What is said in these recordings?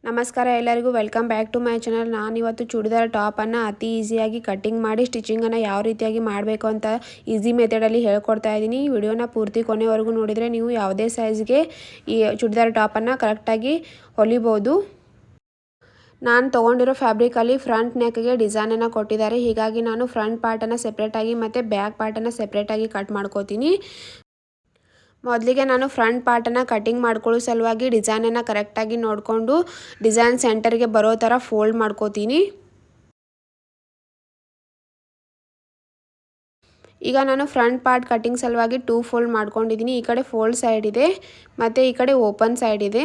ನಮಸ್ಕಾರ ಎಲ್ಲರಿಗೂ welcome back to my channel. ನಾನು ಇವತ್ತು ಚೂಡಿದಾರ್ ಟಾಪನ್ನು ಅತಿ ಈಸಿಯಾಗಿ ಕಟ್ಟಿಂಗ್ ಮಾಡಿ ಸ್ಟಿಚಿಂಗನ್ನು ಯಾವ ರೀತಿಯಾಗಿ ಮಾಡಬೇಕು ಅಂತ ಈಸಿ ಮೆಥಡಲ್ಲಿ ಹೇಳ್ಕೊಡ್ತಾ ಇದ್ದೀನಿ. ಈ ವಿಡಿಯೋನ ಪೂರ್ತಿ ಕೊನೆವರೆಗೂ ನೋಡಿದರೆ ನೀವು ಯಾವುದೇ ಸೈಜ್ಗೆ ಈ ಚೂಡಿದಾರ್ ಟಾಪನ್ನು ಕರೆಕ್ಟಾಗಿ ಹೊಲಿಬೋದು. ನಾನು ತೊಗೊಂಡಿರೋ ಫ್ಯಾಬ್ರಿಕಲ್ಲಿ ಫ್ರಂಟ್ ನೆಕ್ಗೆ ಡಿಸೈನನ್ನು ಕೊಟ್ಟಿದ್ದಾರೆ. ಹೀಗಾಗಿ ನಾನು ಫ್ರಂಟ್ ಪಾರ್ಟನ್ನು ಸೆಪ್ರೇಟಾಗಿ ಮತ್ತು ಬ್ಯಾಕ್ ಪಾರ್ಟನ್ನು ಸೆಪ್ರೇಟಾಗಿ ಕಟ್ ಮಾಡ್ಕೋತೀನಿ. ಮೊದಲಿಗೆ ನಾನು ಫ್ರಂಟ್ ಪಾರ್ಟನ್ನು ಕಟ್ಟಿಂಗ್ ಮಾಡ್ಕೊಳ್ಳೋ ಸಲುವಾಗಿ ಡಿಸೈನನ್ನು ಕರೆಕ್ಟಾಗಿ ನೋಡಿಕೊಂಡು ಡಿಸೈನ್ ಸೆಂಟರ್ಗೆ ಬರೋ ಥರ ಫೋಲ್ಡ್ ಮಾಡ್ಕೋತೀನಿ. ಈಗ ನಾನು ಫ್ರಂಟ್ ಪಾರ್ಟ್ ಕಟ್ಟಿಂಗ್ ಸಲುವಾಗಿ 2 ಫೋಲ್ಡ್ ಮಾಡ್ಕೊಂಡಿದ್ದೀನಿ. ಈ ಕಡೆ ಫೋಲ್ಡ್ ಸೈಡ್ ಇದೆ ಮತ್ತು ಈ ಕಡೆ ಓಪನ್ ಸೈಡ್ ಇದೆ.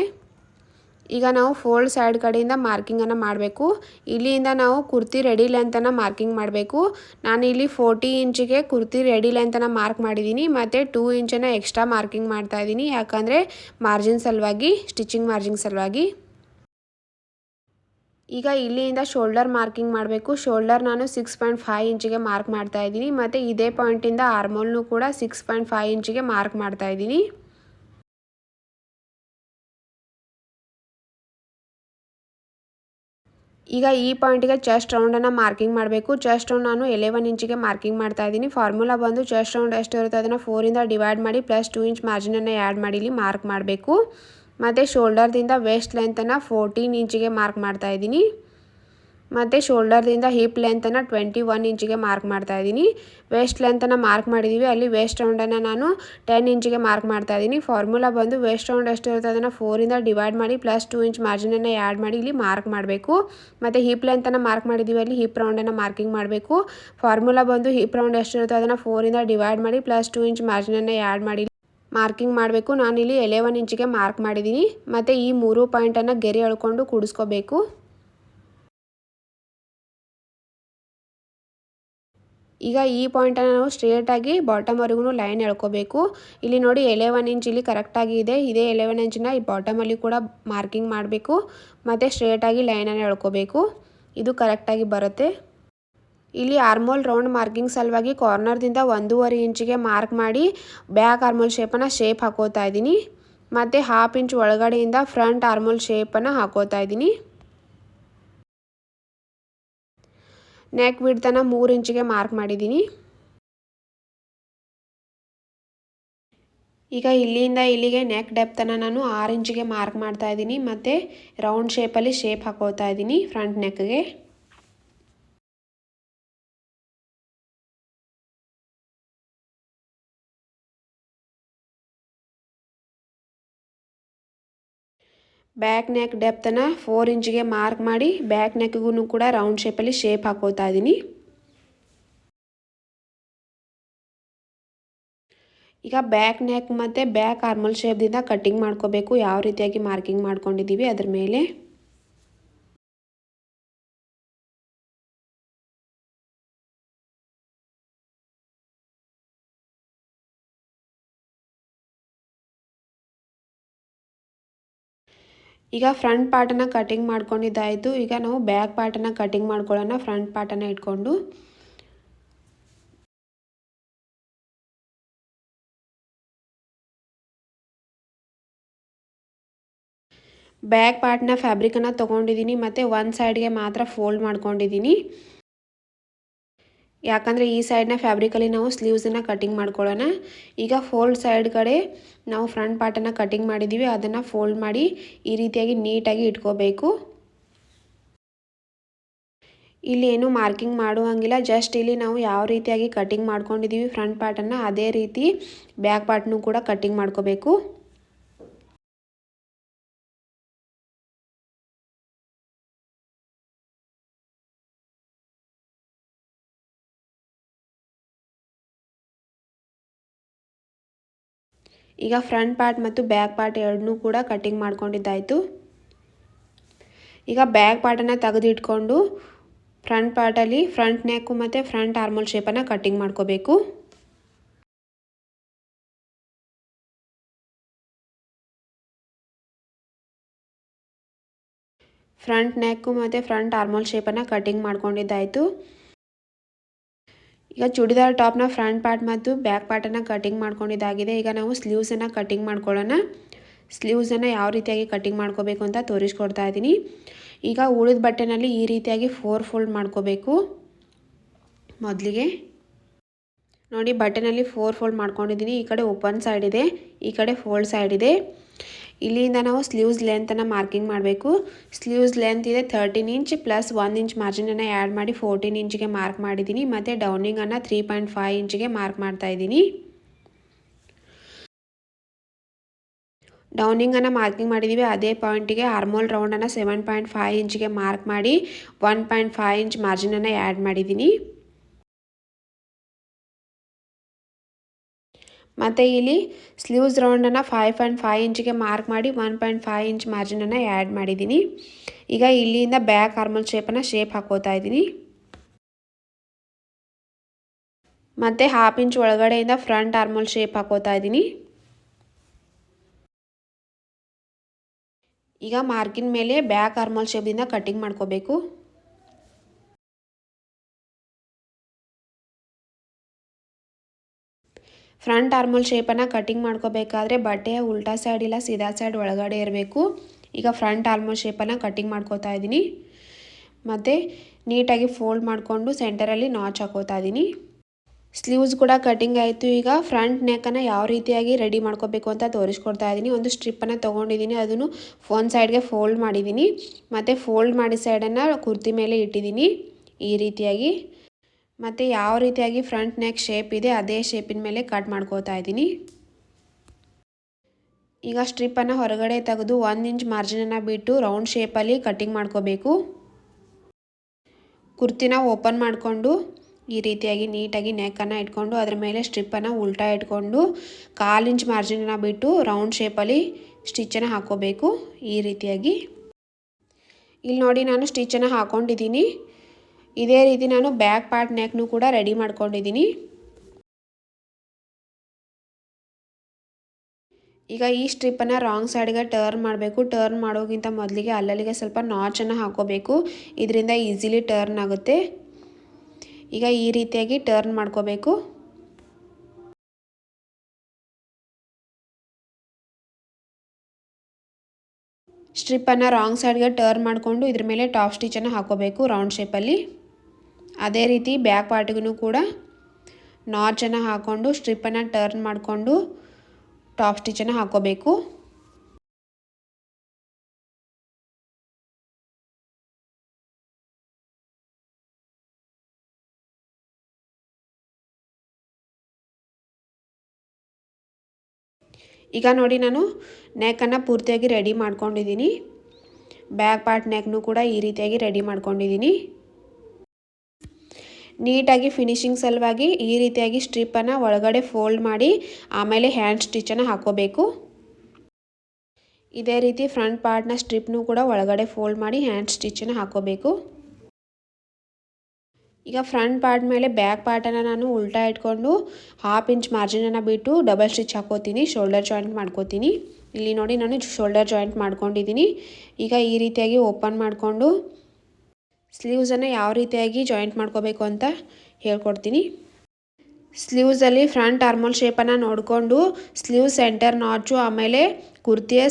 ಈಗ ನಾವು ಫೋಲ್ಡ್ ಸೈಡ್ ಕಡೆಯಿಂದ ಮಾರ್ಕಿಂಗನ್ನು ಮಾಡಬೇಕು. ಇಲ್ಲಿಂದ ನಾವು ಕುರ್ತಿ ರೆಡಿ ಲೆಂತನ್ನು ಮಾರ್ಕಿಂಗ್ ಮಾಡಬೇಕು. ನಾನು ಇಲ್ಲಿ 40 ಇಂಚಿಗೆ ಕುರ್ತಿ ರೆಡಿ ಲೆಂತನ್ನು ಮಾರ್ಕ್ ಮಾಡಿದ್ದೀನಿ ಮತ್ತು 2 ಇಂಚನ್ನು ಎಕ್ಸ್ಟ್ರಾ ಮಾರ್ಕಿಂಗ್ ಮಾಡ್ತಾ ಇದ್ದೀನಿ. ಯಾಕಂದರೆ ಮಾರ್ಜಿನ್ ಸಲುವಾಗಿ, ಸ್ಟಿಚಿಂಗ್ ಮಾರ್ಜಿನ್ ಸಲುವಾಗಿ. ಈಗ ಇಲ್ಲಿಂದ ಶೋಲ್ಡರ್ ಮಾರ್ಕಿಂಗ್ ಮಾಡಬೇಕು. ಶೋಲ್ಡರ್ ನಾನು 6.5 ಇಂಚಿಗೆ ಮಾರ್ಕ್ ಮಾಡ್ತಾ ಇದ್ದೀನಿ ಮತ್ತು ಇದೇ ಪಾಯಿಂಟಿಂದ ಆರ್ಮೋಲ್ನು ಕೂಡ 6.5 ಇಂಚಿಗೆ ಮಾರ್ಕ್ ಮಾಡ್ತಾ ಇದ್ದೀನಿ. ಈಗ ಈ ಪಾಯಿಂಟಿಗೆ ಚೆಸ್ಟ್ ರೌಂಡನ್ನು ಮಾರ್ಕಿಂಗ್ ಮಾಡಬೇಕು. ಚೆಸ್ಟ್ ರೌಂಡ್ ನಾನು 11 ಇಂಚಿಗೆ ಮಾರ್ಕಿಂಗ್ ಮಾಡ್ತಾ ಇದ್ದೀನಿ. ಫಾರ್ಮುಲಾ ಬಂದು ಚೆಸ್ಟ್ ರೌಂಡ್ ಎಷ್ಟು ಇರುತ್ತೆ ಅದನ್ನು 4ಇಂದ ಡಿವೈಡ್ ಮಾಡಿ ಪ್ಲಸ್ 2 ಇಂಚ್ ಮಾರ್ಜಿನನ್ನು ಆ್ಯಡ್ ಮಾಡಿ ಇಲ್ಲಿ ಮಾರ್ಕ್ ಮಾಡಬೇಕು. ಮತ್ತು ಶೋಲ್ಡರ್ದಿಂದ ವೇಸ್ಟ್ ಲೆಂತನ್ನು 14 ಇಂಚಿಗೆ ಮಾರ್ಕ್ ಮಾಡ್ತಾ ಇದ್ದೀನಿ. ಮತ್ತು ಶೋಲ್ಡರ್ದಿಂದ ಹಿಪ್ ಲೆಂತನ್ನು 21 ಇಂಚಿಗೆ ಮಾರ್ಕ್ ಮಾಡ್ತಾ ಇದ್ದೀನಿ. ವೇಸ್ಟ್ ಲೆಂತನ್ನು ಮಾರ್ಕ್ ಮಾಡಿದ್ದೀವಿ, ಅಲ್ಲಿ ವೇಸ್ಟ್ ರೌಂಡನ್ನು ನಾನು 10 ಇಂಚಿಗೆ ಮಾರ್ಕ್ ಮಾಡ್ತಾ ಇದ್ದೀನಿ. ಫಾರ್ಮುಲಾ ಬಂದು ವೇಸ್ಟ್ ರೌಂಡ್ ಎಷ್ಟು ಇರುತ್ತೆ ಅದನ್ನು 4ಇಂದ ಡಿವೈಡ್ ಮಾಡಿ ಪ್ಲಸ್ 2 ಇಂಚ್ ಮಾರ್ಜಿನನ್ನು ಆ್ಯಡ್ ಮಾಡಿ ಇಲ್ಲಿ ಮಾರ್ಕ್ ಮಾಡಬೇಕು. ಮತ್ತು ಹಿಪ್ ಲೆಂತನ್ನು ಮಾರ್ಕ್ ಮಾಡಿದ್ದೀವಿ, ಅಲ್ಲಿ ಹಿಪ್ ರೌಂಡನ್ನು ಮಾರ್ಕಿಂಗ್ ಮಾಡಬೇಕು. ಫಾರ್ಮುಲಾ ಬಂದು ಹಿಪ್ ರೌಂಡ್ ಎಷ್ಟು ಇರುತ್ತೆ ಅದನ್ನು 4ಇಂದ ಡಿವೈಡ್ ಮಾಡಿ ಪ್ಲಸ್ 2 ಇಂಚ್ ಮಾರ್ಜಿನನ್ನು ಆ್ಯಡ್ ಮಾಡಿ ಮಾರ್ಕಿಂಗ್ ಮಾಡಬೇಕು. ನಾನಿಲ್ಲಿ 11 ಇಂಚಿಗೆ ಮಾರ್ಕ್ ಮಾಡಿದ್ದೀನಿ. ಮತ್ತು ಈ 3 ಪಾಯಿಂಟನ್ನು ಗೆರೆ ಎಳ್ಕೊಂಡು ಕೂಡಿಸ್ಕೋಬೇಕು. ಈಗ ಈ ಪಾಯಿಂಟನ್ನು ನಾವು ಸ್ಟ್ರೇಟಾಗಿ ಬಾಟಮ್ವರೆಗೂ ಲೈನ್ ಎಳ್ಕೋಬೇಕು. ಇಲ್ಲಿ ನೋಡಿ 11 ಇಂಚ್ ಇಲ್ಲಿ ಕರೆಕ್ಟಾಗಿ ಇದೆ. ಇದೇ 11 ಇಂಚನ್ನ ಈ ಬಾಟಮಲ್ಲಿ ಕೂಡ ಮಾರ್ಕಿಂಗ್ ಮಾಡಬೇಕು ಮತ್ತು ಸ್ಟ್ರೇಟಾಗಿ ಲೈನನ್ನು ಎಳ್ಕೋಬೇಕು. ಇದು ಕರೆಕ್ಟಾಗಿ ಬರುತ್ತೆ. ಇಲ್ಲಿ ಆರ್ಮೋಲ್ ರೌಂಡ್ ಮಾರ್ಕಿಂಗ್ ಸಲುವಾಗಿ ಕಾರ್ನರ್ದಿಂದ 1.5 ಇಂಚಿಗೆ ಮಾರ್ಕ್ ಮಾಡಿ ಬ್ಯಾಕ್ ಆರ್ಮೋಲ್ ಶೇಪನ್ನು ಹಾಕೋತಾ ಇದ್ದೀನಿ. ಮತ್ತು 1/2 ಇಂಚ್ ಒಳಗಡೆಯಿಂದ ಫ್ರಂಟ್ ಆರ್ಮೋಲ್ ಶೇಪನ್ನು ಹಾಕೋತಾ ಇದ್ದೀನಿ. ನೆಕ್ ವಿಡ್ತನ್ನು 3 ಇಂಚಿಗೆ ಮಾರ್ಕ್ ಮಾಡಿದ್ದೀನಿ. ಈಗ ಇಲ್ಲಿಂದ ಇಲ್ಲಿಗೆ ನೆಕ್ ಡೆಪ್ತನ್ನು ನಾನು 6 ಇಂಚಿಗೆ ಮಾರ್ಕ್ ಮಾಡ್ತಾ ಇದ್ದೀನಿ ಮತ್ತು ರೌಂಡ್ ಶೇಪಲ್ಲಿ ಹಾಕೋತಾ ಇದ್ದೀನಿ ಫ್ರಂಟ್ ನೆಕ್ಗೆ. ಬ್ಯಾಕ್ ನೆಕ್ ಡೆಪ್ತನ್ನು 4 ಇಂಚಿಗೆ ಮಾರ್ಕ್ ಮಾಡಿ ಬ್ಯಾಕ್ ನೆಕ್ಗೂ ಕೂಡ ರೌಂಡ್ ಶೇಪಲ್ಲಿ ಹಾಕೋತಾ ಇದ್ದೀನಿ. ಈಗ ಬ್ಯಾಕ್ ನೆಕ್ ಮತ್ತು ಬ್ಯಾಕ್ ಆರ್ಮೋಲ್ ಶೇಪ್ದಿಂದ ಕಟ್ಟಿಂಗ್ ಮಾಡ್ಕೋಬೇಕು. ಯಾವ ರೀತಿಯಾಗಿ ಮಾರ್ಕಿಂಗ್ ಮಾಡ್ಕೊಂಡಿದ್ದೀವಿ ಅದ್ರ ಮೇಲೆ. ಈಗ ಫ್ರಂಟ್ ಪಾರ್ಟನ್ನು ಕಟ್ಟಿಂಗ್ ಮಾಡ್ಕೊಂಡಿದ್ದಾಯಿತು. ಈಗ ನಾವು ಬ್ಯಾಕ್ ಪಾರ್ಟನ್ನು ಕಟ್ಟಿಂಗ್ ಮಾಡ್ಕೊಳ್ಳೋಣ. ಫ್ರಂಟ್ ಪಾರ್ಟನ್ನು ಇಟ್ಕೊಂಡು ಬ್ಯಾಕ್ ಪಾರ್ಟ್ನ ಫ್ಯಾಬ್ರಿಕನ್ನು ತೊಗೊಂಡಿದ್ದೀನಿ ಮತ್ತು ಒಂದು ಸೈಡ್ಗೆ ಮಾತ್ರ ಫೋಲ್ಡ್ ಮಾಡ್ಕೊಂಡಿದ್ದೀನಿ. ಯಾಕಂದರೆ ಈ ಸೈಡ್ನ ಫ್ಯಾಬ್ರಿಕಲ್ಲಿ ನಾವು ಸ್ಲೀವ್ಸನ್ನು ಕಟ್ಟಿಂಗ್ ಮಾಡ್ಕೊಳ್ಳೋಣ. ಈಗ ಫೋಲ್ಡ್ ಸೈಡ್ ಕಡೆ ನಾವು ಫ್ರಂಟ್ ಪಾರ್ಟನ್ನು ಕಟ್ಟಿಂಗ್ ಮಾಡಿದ್ದೀವಿ, ಅದನ್ನು ಫೋಲ್ಡ್ ಮಾಡಿ ಈ ರೀತಿಯಾಗಿ ನೀಟಾಗಿ ಇಟ್ಕೋಬೇಕು. ಇಲ್ಲಿ ಏನು ಮಾರ್ಕಿಂಗ್ ಮಾಡುವಂಗಿಲ್ಲ, ಜಸ್ಟ್ ಇಲ್ಲಿ ನಾವು ಯಾವ ರೀತಿಯಾಗಿ ಕಟ್ಟಿಂಗ್ ಮಾಡ್ಕೊಂಡಿದ್ದೀವಿ ಫ್ರಂಟ್ ಪಾರ್ಟನ್ನು ಅದೇ ರೀತಿ ಬ್ಯಾಕ್ ಪಾರ್ಟ್ನೂ ಕೂಡ ಕಟ್ಟಿಂಗ್ ಮಾಡ್ಕೋಬೇಕು. ಈಗ ಫ್ರಂಟ್ ಪಾರ್ಟ್ ಮತ್ತು ಬ್ಯಾಕ್ ಪಾರ್ಟ್ ಎರಡನ್ನೂ ಕೂಡ ಕಟ್ಟಿಂಗ್ ಮಾಡ್ಕೊಂಡಿದ್ದಾಯಿತು. ಈಗ ಬ್ಯಾಕ್ ಪಾರ್ಟನ್ನು ತೆಗೆದಿಟ್ಕೊಂಡು ಫ್ರಂಟ್ ಪಾರ್ಟಲ್ಲಿ ಫ್ರಂಟ್ ನೆಕ್ಕು ಮತ್ತು ಫ್ರಂಟ್ ಆರ್ಮೋಲ್ ಶೇಪನ್ನು ಕಟ್ಟಿಂಗ್ ಮಾಡ್ಕೋಬೇಕು. ಫ್ರಂಟ್ ನೆಕ್ಕು ಮತ್ತು ಫ್ರಂಟ್ ಆರ್ಮೋಲ್ ಶೇಪನ್ನು ಕಟ್ಟಿಂಗ್ ಮಾಡ್ಕೊಂಡಿದ್ದಾಯಿತು. ಈಗ ಚೂಡಿದಾರ್ ಟಾಪ್ನ ಫ್ರಂಟ್ ಪಾರ್ಟ್ ಮತ್ತು ಬ್ಯಾಕ್ ಪಾರ್ಟನ್ನು ಕಟ್ಟಿಂಗ್ ಮಾಡ್ಕೊಂಡಿದ್ದಾಗಿದೆ. ಈಗ ನಾವು ಸ್ಲೀವ್ಸನ್ನು ಕಟ್ಟಿಂಗ್ ಮಾಡ್ಕೊಳ್ಳೋಣ. ಸ್ಲೀವ್ಸನ್ನು ಯಾವ ರೀತಿಯಾಗಿ ಕಟ್ಟಿಂಗ್ ಮಾಡ್ಕೋಬೇಕು ಅಂತ ತೋರಿಸ್ಕೊಡ್ತಾ ಇದ್ದೀನಿ. ಈಗ ಉಳಿದ ಬಟ್ಟೆನಲ್ಲಿ ಈ ರೀತಿಯಾಗಿ 4 ಫೋಲ್ಡ್ ಮಾಡ್ಕೋಬೇಕು. ಮೊದಲಿಗೆ ನೋಡಿ ಬಟ್ಟೆನಲ್ಲಿ 4 ಫೋಲ್ಡ್ ಮಾಡ್ಕೊಂಡಿದ್ದೀನಿ. ಈ ಕಡೆ ಓಪನ್ ಸೈಡ್ ಇದೆ, ಈ ಕಡೆ ಫೋಲ್ಡ್ ಸೈಡ್ ಇದೆ. ಇಲ್ಲಿಂದ ನಾವು ಸ್ಲೀವ್ಸ್ ಲೆಂತನ್ನು ಮಾರ್ಕಿಂಗ್ ಮಾಡಬೇಕು. ಸ್ಲೀವ್ಸ್ ಲೆಂತ್ ಇದೆ 13 ಇಂಚ್ ಪ್ಲಸ್ 1 ಇಂಚ್ ಮಾರ್ಜಿನನ್ನು ಆ್ಯಡ್ ಮಾಡಿ 14 ಇಂಚಿಗೆ ಮಾರ್ಕ್ ಮಾಡಿದ್ದೀನಿ. ಮತ್ತು ಡೌನಿಂಗನ್ನು 3.5 ಇಂಚಿಗೆ ಮಾರ್ಕ್ ಮಾಡ್ತಾ ಇದ್ದೀನಿ. ಡೌನಿಂಗನ್ನು ಮಾರ್ಕಿಂಗ್ ಮಾಡಿದ್ದೀವಿ. ಅದೇ ಪಾಯಿಂಟಿಗೆ ಆರ್ಮೋಲ್ ರೌಂಡನ್ನು 7.5 ಇಂಚಿಗೆ ಮಾರ್ಕ್ ಮಾಡಿ 1.5 ಇಂಚ್ ಮಾರ್ಜಿನನ್ನು ಆ್ಯಡ್ ಮಾಡಿದ್ದೀನಿ. ಮತ್ತು ಇಲ್ಲಿ ಸ್ಲೀವ್ಸ್ ರೌಂಡನ್ನು 5.5 ಇಂಚಿಗೆ ಮಾರ್ಕ್ ಮಾಡಿ 1.5 ಇಂಚ್ ಮಾರ್ಜಿನನ್ನು ಆ್ಯಡ್ ಮಾಡಿದ್ದೀನಿ. ಈಗ ಇಲ್ಲಿಂದ ಬ್ಯಾಕ್ ಆರ್ಮೋಲ್ ಶೇಪ್ ಹಾಕೋತಾ ಇದ್ದೀನಿ. ಮತ್ತು 1/2 ಇಂಚ್ ಒಳಗಡೆಯಿಂದ ಫ್ರಂಟ್ ಆರ್ಮೋಲ್ ಶೇಪ್ ಹಾಕೋತಾ ಇದ್ದೀನಿ. ಈಗ ಮಾರ್ಕಿನ ಮೇಲೆ ಬ್ಯಾಕ್ ಆರ್ಮೋಲ್ ಶೇಪಿಂದ ಕಟ್ಟಿಂಗ್ ಮಾಡ್ಕೋಬೇಕು. ಫ್ರಂಟ್ ಆರ್ಮೋಲ್ ಶೇಪನ್ನು ಕಟ್ಟಿಂಗ್ ಮಾಡ್ಕೋಬೇಕಾದ್ರೆ ಬಟ್ಟೆಯ ಉಲ್ಟಾ ಸೈಡ್ ಇಲ್ಲ ಸೀದಾ ಸೈಡ್ ಒಳಗಡೆ ಇರಬೇಕು. ಈಗ ಫ್ರಂಟ್ ಆರ್ಮೋಲ್ ಶೇಪನ್ನು ಕಟ್ಟಿಂಗ್ ಮಾಡ್ಕೋತಾ ಇದ್ದೀನಿ. ಮತ್ತು ನೀಟಾಗಿ ಫೋಲ್ಡ್ ಮಾಡಿಕೊಂಡು ಸೆಂಟರಲ್ಲಿ ನಾಚ್ ಹಾಕೋತಾ ಇದ್ದೀನಿ. ಸ್ಲೀವ್ಸ್ ಕೂಡ ಕಟ್ಟಿಂಗ್ ಆಯಿತು. ಈಗ ಫ್ರಂಟ್ ನೆಕ್ಕನ್ನು ಯಾವ ರೀತಿಯಾಗಿ ರೆಡಿ ಮಾಡ್ಕೋಬೇಕು ಅಂತ ತೋರಿಸ್ಕೊಡ್ತಾ ಇದ್ದೀನಿ. ಒಂದು ಸ್ಟ್ರಿಪ್ಪನ್ನು ತೊಗೊಂಡಿದ್ದೀನಿ, ಅದನ್ನು ಒಂದು ಸೈಡ್ಗೆ ಫೋಲ್ಡ್ ಮಾಡಿದ್ದೀನಿ. ಮತ್ತು ಫೋಲ್ಡ್ ಮಾಡಿ ಸೈಡನ್ನು ಕುರ್ತಿ ಮೇಲೆ ಇಟ್ಟಿದ್ದೀನಿ ಈ ರೀತಿಯಾಗಿ. ಮತ್ತು ಯಾವ ರೀತಿಯಾಗಿ ಫ್ರಂಟ್ ನೆಕ್ ಶೇಪ್ ಇದೆ ಅದೇ ಶೇಪಿನ ಮೇಲೆ ಕಟ್ ಮಾಡ್ಕೋತಾ ಇದ್ದೀನಿ. ಈಗ ಸ್ಟ್ರಿಪ್ಪನ್ನು ಹೊರಗಡೆ ತೆಗೆದು 1 ಇಂಚ್ ಮಾರ್ಜಿನನ್ನು ಬಿಟ್ಟು ರೌಂಡ್ ಶೇಪಲ್ಲಿ ಕಟ್ಟಿಂಗ್ ಮಾಡ್ಕೋಬೇಕು. ಕುರ್ತಿನ ಓಪನ್ ಮಾಡಿಕೊಂಡು ಈ ರೀತಿಯಾಗಿ ನೀಟಾಗಿ ನೆಕ್ಕನ್ನು ಇಟ್ಕೊಂಡು ಅದರ ಮೇಲೆ ಸ್ಟ್ರಿಪ್ಪನ್ನು ಉಲ್ಟಾ ಇಟ್ಕೊಂಡು 1/4 ಇಂಚ್ ಮಾರ್ಜಿನನ್ನು ಬಿಟ್ಟು ರೌಂಡ್ ಶೇಪಲ್ಲಿ ಸ್ಟಿಚ್ಚನ್ನು ಹಾಕೋಬೇಕು ಈ ರೀತಿಯಾಗಿ. ಇಲ್ಲಿ ನೋಡಿ ನಾನು ಸ್ಟಿಚ್ಚನ್ನು ಹಾಕ್ಕೊಂಡಿದ್ದೀನಿ. ಇದೇ ರೀತಿ ನಾನು ಬ್ಯಾಕ್ ಪಾರ್ಟ್ ನೆಕ್ನು ಕೂಡ ರೆಡಿ ಮಾಡ್ಕೊಂಡಿದ್ದೀನಿ. ಈಗ ಈ ಸ್ಟ್ರಿಪ್ಪನ್ನು ರಾಂಗ್ ಸೈಡ್ಗೆ ಟರ್ನ್ ಮಾಡಬೇಕು. ಟರ್ನ್ ಮಾಡೋಕ್ಕಿಂತ ಮೊದಲಿಗೆ ಅಲ್ಲಲ್ಲಿಗೆ ಸ್ವಲ್ಪ ನಾಚನ್ನು ಹಾಕೋಬೇಕು. ಇದರಿಂದ ಈಸಿಲಿ ಟರ್ನ್ ಆಗುತ್ತೆ. ಈಗ ಈ ರೀತಿಯಾಗಿ ಟರ್ನ್ ಮಾಡ್ಕೋಬೇಕು. ಸ್ಟ್ರಿಪ್ಪನ್ನು ರಾಂಗ್ ಸೈಡ್ಗೆ ಟರ್ನ್ ಮಾಡಿಕೊಂಡು ಇದ್ರ ಮೇಲೆ ಟಾಪ್ ಸ್ಟಿಚ್ಚನ್ನು ಹಾಕೋಬೇಕು ರೌಂಡ್ ಶೇಪಲ್ಲಿ. ಅದೇ ರೀತಿ ಬ್ಯಾಕ್ ಪಾರ್ಟಿಗೂ ಕೂಡ ನಾಚನ್ನು ಹಾಕ್ಕೊಂಡು ಸ್ಟ್ರಿಪ್ಪನ್ನು ಟರ್ನ್ ಮಾಡಿಕೊಂಡು ಟಾಪ್ ಸ್ಟಿಚ್ಚನ್ನು ಹಾಕೋಬೇಕು. ಈಗ ನೋಡಿ ನಾನು ನೆಕ್ಕನ್ನು ಪೂರ್ತಿಯಾಗಿ ರೆಡಿ ಮಾಡ್ಕೊಂಡಿದ್ದೀನಿ. ಬ್ಯಾಕ್ ಪಾರ್ಟ್ ನೆಕ್ನು ಕೂಡ ಈ ರೀತಿಯಾಗಿ ರೆಡಿ ಮಾಡ್ಕೊಂಡಿದ್ದೀನಿ. ನೀಟಾಗಿ ಫಿನಿಶಿಂಗ್ ಸಲುವಾಗಿ ಈ ರೀತಿಯಾಗಿ ಸ್ಟ್ರಿಪ್ಪನ್ನು ಒಳಗಡೆ ಫೋಲ್ಡ್ ಮಾಡಿ ಆಮೇಲೆ ಹ್ಯಾಂಡ್ ಸ್ಟಿಚ್ಚನ್ನು ಹಾಕೋಬೇಕು. ಇದೇ ರೀತಿ ಫ್ರಂಟ್ ಪಾರ್ಟ್ನ ಸ್ಟ್ರಿಪ್ನು ಕೂಡ ಒಳಗಡೆ ಫೋಲ್ಡ್ ಮಾಡಿ ಹ್ಯಾಂಡ್ ಸ್ಟಿಚ್ಚನ್ನು ಹಾಕೋಬೇಕು. ಈಗ ಫ್ರಂಟ್ ಪಾರ್ಟ್ ಮೇಲೆ ಬ್ಯಾಕ್ ಪಾರ್ಟನ್ನು ನಾನು ಉಲ್ಟಾ ಇಟ್ಕೊಂಡು 1/2 ಇಂಚ್ ಮಾರ್ಜಿನನ್ನು ಬಿಟ್ಟು ಡಬಲ್ ಸ್ಟಿಚ್ ಹಾಕೋತೀನಿ. ಶೋಲ್ಡರ್ ಜಾಯಿಂಟ್ ಮಾಡ್ಕೋತೀನಿ. ಇಲ್ಲಿ ನೋಡಿ ನಾನು ಶೋಲ್ಡರ್ ಜಾಯಿಂಟ್ ಮಾಡ್ಕೊಂಡಿದ್ದೀನಿ. ಈಗ ಈ ರೀತಿಯಾಗಿ ಓಪನ್ ಮಾಡಿಕೊಂಡು ಸ್ಲೀವ್ಸನ್ನು ಯಾವ ರೀತಿಯಾಗಿ ಜಾಯಿಂಟ್ ಮಾಡ್ಕೋಬೇಕು ಅಂತ ಹೇಳ್ಕೊಡ್ತೀನಿ. ಸ್ಲೀವ್ಸಲ್ಲಿ ಫ್ರಂಟ್ ಆರ್ಮೋಲ್ ಶೇಪನ್ನು ನೋಡಿಕೊಂಡು ಸ್ಲೀವ್ ಸೆಂಟರ್ ನಾಚು ಆಮೇಲೆ ಕುರ್ತಿಯ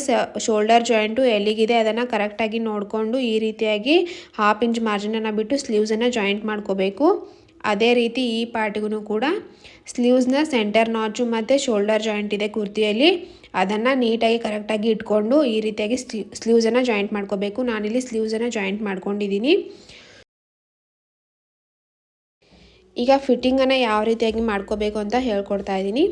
ಶೋಲ್ಡರ್ ಜಾಯಿಂಟು ಎಲ್ಲಿಗಿದೆ ಅದನ್ನು ಕರೆಕ್ಟಾಗಿ ನೋಡಿಕೊಂಡು ಈ ರೀತಿಯಾಗಿ 1/2 ಇಂಚ್ ಮಾರ್ಜಿನನ್ನು ಬಿಟ್ಟು ಸ್ಲೀವ್ಸನ್ನು ಜಾಯಿಂಟ್ ಮಾಡ್ಕೋಬೇಕು. ಅದೇ ರೀತಿ ಈ ಪಾರ್ಟಿಗೂ ಕೂಡ ಸ್ಲೀವ್ಸ್ನ ಸೆಂಟರ್ ನಾಚು ಮತ್ತು ಶೋಲ್ಡರ್ ಜಾಯಿಂಟ್ ಇದೆ ಕುರ್ತಿಯಲ್ಲಿ, ಅದನ್ನು ನೀಟಾಗಿ ಕರೆಕ್ಟಾಗಿ ಇಟ್ಕೊಂಡು ಈ ರೀತಿಯಾಗಿ ಸ್ಲೀವ್ಸನ್ನು ಜಾಯಿಂಟ್ ಮಾಡ್ಕೋಬೇಕು. ನಾನಿಲ್ಲಿ ಸ್ಲೀವ್ಸನ್ನು ಜಾಯಿಂಟ್ ಮಾಡ್ಕೊಂಡಿದ್ದೀನಿ. ಈಗ ಫಿಟ್ಟಿಂಗನ್ನು ಯಾವ ರೀತಿಯಾಗಿ ಮಾಡ್ಕೋಬೇಕು ಅಂತ ಹೇಳ್ಕೊಡ್ತಾ ಇದ್ದೀನಿ.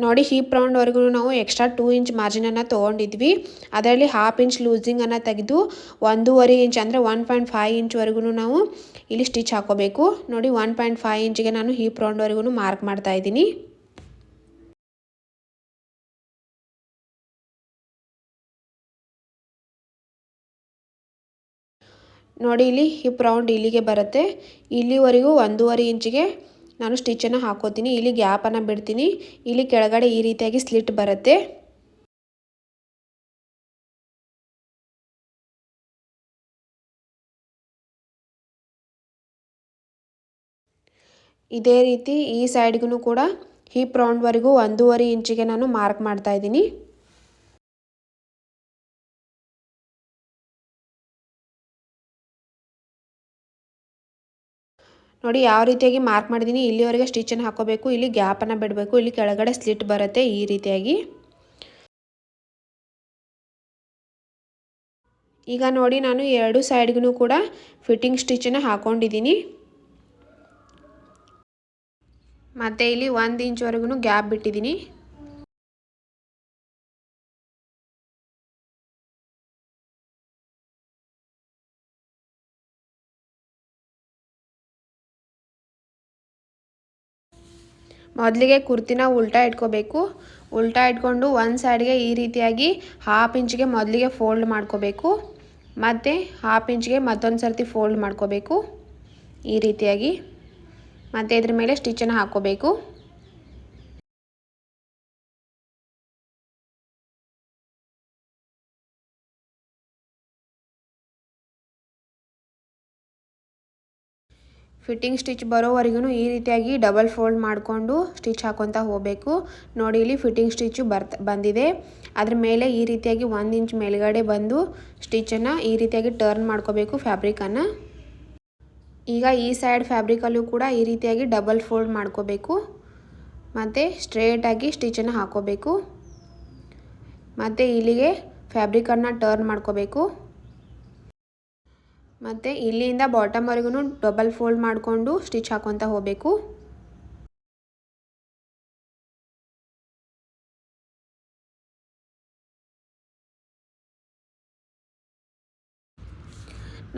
ನೋಡಿ ಹಿಪ್ ರೌಂಡ್ವರೆಗೂ ನಾವು ಎಕ್ಸ್ಟ್ರಾ 2 ಇಂಚ್ ಮಾರ್ಜಿನನ್ನು ತೊಗೊಂಡಿದ್ವಿ. ಅದರಲ್ಲಿ 1/2 ಇಂಚ್ ಲೂಸಿಂಗನ್ನು ತೆಗೆದು 1.5 ಇಂಚ್ ಅಂದರೆ 1.5 ಇಂಚ್ವರೆಗೂ ನಾವು ಇಲ್ಲಿ ಸ್ಟಿಚ್ ಹಾಕೋಬೇಕು. ನೋಡಿ 1.5 ಇಂಚಿಗೆ ನಾನು ಹಿಪ್ ರೌಂಡ್ವರೆಗೂ ಮಾರ್ಕ್ ಮಾಡ್ತಾ ಇದ್ದೀನಿ. ನೋಡಿ ಇಲ್ಲಿ ಹಿಪ್ ರೌಂಡ್ ಇಲ್ಲಿಗೆ ಬರುತ್ತೆ. ಇಲ್ಲಿವರೆಗೂ 1.5 ಇಂಚಿಗೆ ನಾನು ಸ್ಟಿಚ್ಚನ್ನು ಹಾಕೋತೀನಿ. ಇಲ್ಲಿ ಗ್ಯಾಪನ್ನು ಬಿಡ್ತೀನಿ. ಇಲ್ಲಿ ಕೆಳಗಡೆ ಈ ರೀತಿಯಾಗಿ ಸ್ಲಿಟ್ ಬರುತ್ತೆ. ಇದೇ ರೀತಿ ಈ ಸೈಡ್ಗೂ ಕೂಡ ಹಿಪ್ ರೌಂಡ್ವರೆಗೂ 1.5 ಇಂಚಿಗೆ ನಾನು ಮಾರ್ಕ್ ಮಾಡ್ತಾ ಇದ್ದೀನಿ. ನೋಡಿ ಯಾವ ರೀತಿಯಾಗಿ ಮಾರ್ಕ್ ಮಾಡಿದ್ದೀನಿ ಇಲ್ಲಿವರೆಗೆ ಸ್ಟಿಚನ್ನು ಹಾಕೋಬೇಕು. ಇಲ್ಲಿ ಗ್ಯಾಪನ್ನು ಬಿಡಬೇಕು. ಇಲ್ಲಿ ಕೆಳಗಡೆ ಸ್ಲಿಟ್ ಬರುತ್ತೆ ಈ ರೀತಿಯಾಗಿ. ಈಗ ನೋಡಿ ನಾನು ಎರಡು ಸೈಡ್ಗೂ ಕೂಡ ಫಿಟ್ಟಿಂಗ್ ಸ್ಟಿಚನ್ನು ಹಾಕೊಂಡಿದ್ದೀನಿ. ಮತ್ತು ಇಲ್ಲಿ 1 ಇಂಚ್ವರೆಗೂ ಗ್ಯಾಪ್ ಬಿಟ್ಟಿದ್ದೀನಿ. ಮೊದಲಿಗೆ ಕುರ್ತಿನ ಉಲ್ಟಾ ಇಟ್ಕೋಬೇಕು. ಉಲ್ಟಾ ಇಟ್ಕೊಂಡು ಒಂದು ಸೈಡ್ಗೆ ಈ ರೀತಿಯಾಗಿ 1/2 ಇಂಚಿಗೆ ಮೊದಲಿಗೆ ಫೋಲ್ಡ್ ಮಾಡ್ಕೋಬೇಕು. ಮತ್ತು 1/2 ಇಂಚಿಗೆ ಮತ್ತೊಂದು ಸರ್ತಿ ಫೋಲ್ಡ್ ಮಾಡ್ಕೋಬೇಕು ಈ ರೀತಿಯಾಗಿ. ಮತ್ತು ಇದ್ರ ಮೇಲೆ ಸ್ಟಿಚನ್ನು ಹಾಕ್ಕೋಬೇಕು. ಫಿಟ್ಟಿಂಗ್ ಸ್ಟಿಚ್ ಬರೋವರೆಗೂ ಈ ರೀತಿಯಾಗಿ ಡಬಲ್ ಫೋಲ್ಡ್ ಮಾಡಿಕೊಂಡು ಸ್ಟಿಚ್ ಹಾಕೊತಾ ಹೋಗಬೇಕು. ನೋಡಿ ಇಲ್ಲಿ ಫಿಟ್ಟಿಂಗ್ ಸ್ಟಿಚ್ಚು ಬಂದಿದೆ. ಅದ್ರ ಮೇಲೆ ಈ ರೀತಿಯಾಗಿ 1 ಇಂಚ್ ಮೇಲ್ಗಡೆ ಬಂದು ಸ್ಟಿಚನ್ನು ಈ ರೀತಿಯಾಗಿ ಟರ್ನ್ ಮಾಡ್ಕೋಬೇಕು ಫ್ಯಾಬ್ರಿಕನ್ನು. ಈಗ ಈ ಸೈಡ್ ಫ್ಯಾಬ್ರಿಕಲ್ಲೂ ಕೂಡ ಈ ರೀತಿಯಾಗಿ ಡಬಲ್ ಫೋಲ್ಡ್ ಮಾಡ್ಕೋಬೇಕು. ಮತ್ತು ಸ್ಟ್ರೇಟಾಗಿ ಸ್ಟಿಚನ್ನು ಹಾಕೋಬೇಕು. ಮತ್ತು ಇಲ್ಲಿಗೆ ಫ್ಯಾಬ್ರಿಕನ್ನು ಟರ್ನ್ ಮಾಡ್ಕೋಬೇಕು. ಮತ್ತು ಇಲ್ಲಿಂದ ಬಾಟಮ್ವರೆಗೂ ಡಬಲ್ ಫೋಲ್ಡ್ ಮಾಡಿಕೊಂಡು ಸ್ಟಿಚ್ ಹಾಕೊತಾ ಹೋಗಬೇಕು.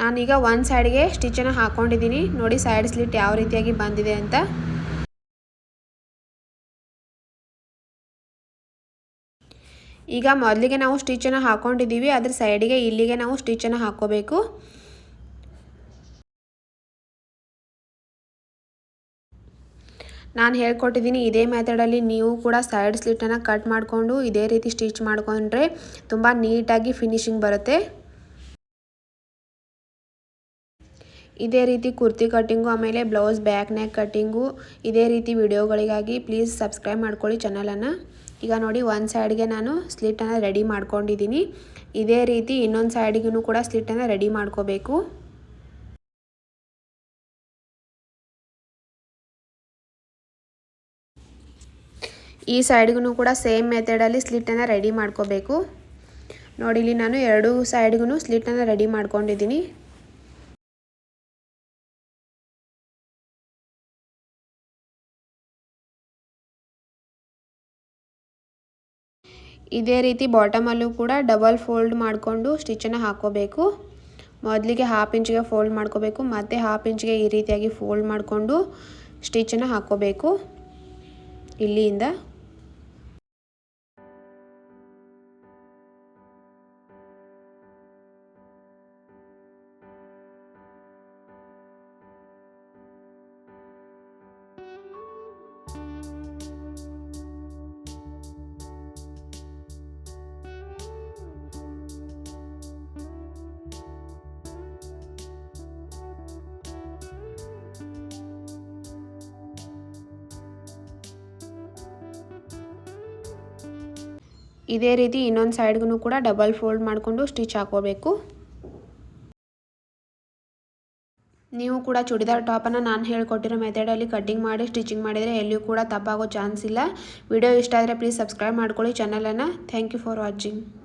ನಾನೀಗ ಒಂದು ಸೈಡ್ಗೆ ಸ್ಟಿಚನ್ನು ಹಾಕ್ಕೊಂಡಿದ್ದೀನಿ. ನೋಡಿ ಸೈಡ್ ಸ್ಲಿಟ್ ಯಾವ ರೀತಿಯಾಗಿ ಬಂದಿದೆ ಅಂತ. ಈಗ ಮೊದಲಿಗೆ ನಾವು ಸ್ಟಿಚನ್ನು ಹಾಕ್ಕೊಂಡಿದ್ದೀವಿ, ಅದ್ರ ಸೈಡಿಗೆ ಇಲ್ಲಿಗೆ ನಾವು ಸ್ಟಿಚನ್ನು ಹಾಕ್ಕೋಬೇಕು. ನಾನು ಹೇಳ್ಕೊಟ್ಟಿದ್ದೀನಿ ಇದೇ ಮೆಥಡಲ್ಲಿ ನೀವು ಕೂಡ ಸೈಡ್ ಸ್ಲಿಟನ್ನು ಕಟ್ ಮಾಡಿಕೊಂಡು ಇದೇ ರೀತಿ ಸ್ಟಿಚ್ ಮಾಡಿಕೊಂಡ್ರೆ ತುಂಬ ನೀಟಾಗಿ ಫಿನಿಶಿಂಗ್ ಬರುತ್ತೆ. ಇದೇ ರೀತಿ ಕುರ್ತಿ ಕಟ್ಟಿಂಗು ಆಮೇಲೆ ಬ್ಲೌಸ್ ಬ್ಯಾಕ್ ನೆಕ್ ಕಟ್ಟಿಂಗು ಇದೇ ರೀತಿ ವಿಡಿಯೋಗಳಿಗಾಗಿ ಪ್ಲೀಸ್ ಸಬ್ಸ್ಕ್ರೈಬ್ ಮಾಡ್ಕೊಳ್ಳಿ ಚಾನಲನ್ನು. ಈಗ ನೋಡಿ ಒಂದು ಸೈಡ್ಗೆ ನಾನು ಸ್ಲಿಟನ್ನು ರೆಡಿ ಮಾಡ್ಕೊಂಡಿದ್ದೀನಿ. ಇದೇ ರೀತಿ ಇನ್ನೊಂದು ಸೈಡಿಗೂ ಕೂಡ ಸ್ಲಿಟನ್ನು ರೆಡಿ ಮಾಡ್ಕೋಬೇಕು. ಈ ಸೈಡ್ಗೂ ಕೂಡ ಸೇಮ್ ಮೆಥಡಲ್ಲಿ ಸ್ಲಿಟನ್ನು ರೆಡಿ ಮಾಡ್ಕೋಬೇಕು. ನೋಡಿ ಇಲ್ಲಿ ನಾನು ಎರಡು ಸೈಡ್ಗೂ ಸ್ಲಿಟನ್ನು ರೆಡಿ ಮಾಡ್ಕೊಂಡಿದ್ದೀನಿ. ಇದೇ ರೀತಿ ಬಾಟಮಲ್ಲೂ ಕೂಡ ಡಬಲ್ ಫೋಲ್ಡ್ ಮಾಡಿಕೊಂಡು ಸ್ಟಿಚನ್ನು ಹಾಕ್ಕೋಬೇಕು. ಮೊದಲಿಗೆ 1/2 ಇಂಚಿಗೆ ಫೋಲ್ಡ್ ಮಾಡ್ಕೋಬೇಕು. ಮತ್ತು 1/2 ಇಂಚಿಗೆ ಈ ರೀತಿಯಾಗಿ ಫೋಲ್ಡ್ ಮಾಡಿಕೊಂಡು ಸ್ಟಿಚನ್ನು ಹಾಕ್ಕೋಬೇಕು ಇಲ್ಲಿಂದ. ಇದೇ ರೀತಿ ಇನ್ನೊಂದು ಸೈಡ್ಗೂ ಕೂಡ ಡಬಲ್ ಫೋಲ್ಡ್ ಮಾಡಿಕೊಂಡು ಸ್ಟಿಚ್ ಹಾಕೋಬೇಕು. ನೀವು ಕೂಡ ಚೂಡಿದಾರ್ ಟಾಪನ್ನು ನಾನು ಹೇಳ್ಕೊಟ್ಟಿರೋ ಮೆಥಡಲ್ಲಿ ಕಟ್ಟಿಂಗ್ ಮಾಡಿ ಸ್ಟಿಚಿಂಗ್ ಮಾಡಿದರೆ ಎಲ್ಲಿಯೂ ಕೂಡ ತಪ್ಪಾಗೋ ಚಾನ್ಸ್ ಇಲ್ಲ. ವಿಡಿಯೋ ಇಷ್ಟ ಆದರೆ ಪ್ಲೀಸ್ ಸಬ್ಸ್ಕ್ರೈಬ್ ಮಾಡ್ಕೊಳ್ಳಿ ಚಾನಲನ್ನು. Thank you for watching.